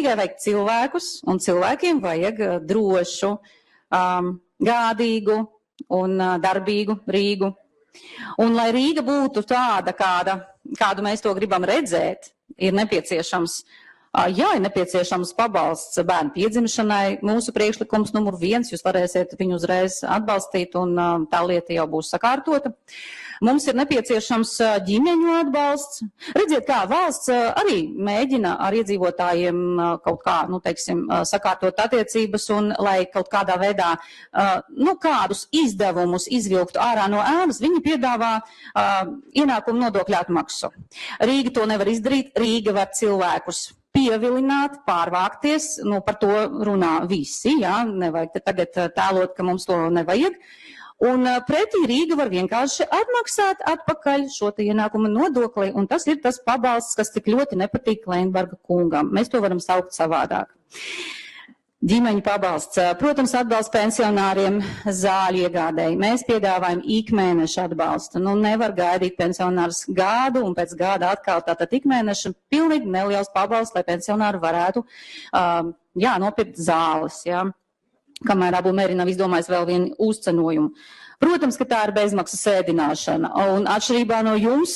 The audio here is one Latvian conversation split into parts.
Rīgai vajag cilvēkus, un cilvēkiem vajag drošu, gādīgu un darbīgu Rīgu. Un, lai Rīga būtu tāda, kādu mēs to gribam redzēt, ir nepieciešams pabalsts bērnu piedzimšanai. Mūsu priekšlikums numur 1, jūs varēsiet viņu uzreiz atbalstīt, un tā lieta jau būs sakārtota. Mums ir nepieciešams ģimeņu atbalsts. Redziet, kā valsts arī mēģina ar iedzīvotājiem kaut kā, sakārtot attiecības, un lai kaut kādā veidā, kādus izdevumus izvilktu ārā no ēnas, viņi piedāvā ienākumu nodokļu atmaksu. Rīga to nevar izdarīt, Rīga var cilvēkus pievilināt, pārvākties, par to runā visi, nevajag tagad tēlot, ka mums to nevajag. Un pretī Rīga var vienkārši atmaksāt atpakaļ šo ienākumu nodokli, un tas ir tas pabalsts, kas tik ļoti nepatīk Kleinberga kungam. Mēs to varam saukt savādāk. Ģimeņu pabalsts. Protams, atbalsts pensionāriem zāļu iegādēji. Mēs piedāvājam ikmēneša atbalstu. Nevar gaidīt pensionārs gadu, un pēc gada atkal tātad ikmēneša pilnīgi neliels pabalsts, lai pensionāri varētu nopirkt zāles. Kamēr Abu Meri nav izdomājis vēl vienu uzcenojumu. Protams, ka tā ir bezmaksas ēdināšana, un atšķirībā no jums,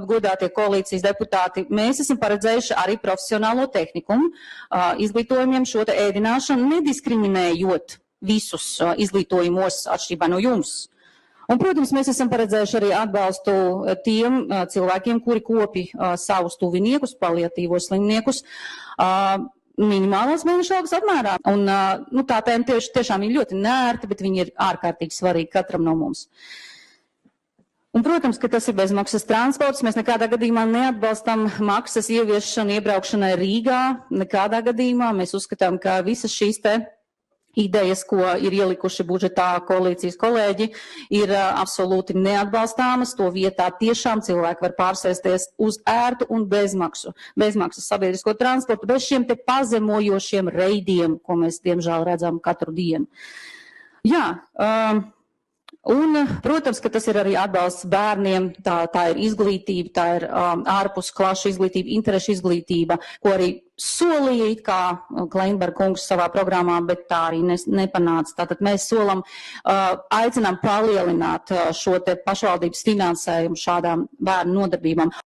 godātie koalīcijas deputāti, mēs esam paredzējuši arī profesionālo tehnikumu izglītojumiem šo ēdināšanu, nediskriminējot visus izglītojumos atšķirībā no jums. Un, protams, mēs esam paredzējuši arī atbalstu tiem cilvēkiem, kuri kopi savus tuviniekus, paliatīvos slimniekus, minimālās mēneša algas apmērā. Un tā tēma tiešām ir ļoti nērta, bet viņi ir ārkārtīgi svarīgi katram no mums. Un, protams, ka tas ir bezmaksas transports. Mēs nekādā gadījumā neatbalstam maksas ieviešanu iebraukšanai Rīgā. Nekādā gadījumā mēs uzskatām, ka visas šīs idejas, ko ir ielikuši budžetā koalīcijas kolēģi, ir absolūti neatbalstāmas. To vietā tiešām cilvēki var pārsēsties uz ērtu un bezmaksas sabiedrisko transportu, bez šiem pazemojošiem reidiem, ko mēs diemžēl redzam katru dienu. Un, protams, ka tas ir arī atbalsts bērniem, tā ir izglītība, tā ir ārpus klašu izglītība, interešu izglītība, ko arī solīja it kā Kleinberga kungs savā programmā, bet tā arī nepanāca. Tātad mēs aicinām palielināt šo pašvaldības finansējumu šādām bērnu nodarbībām.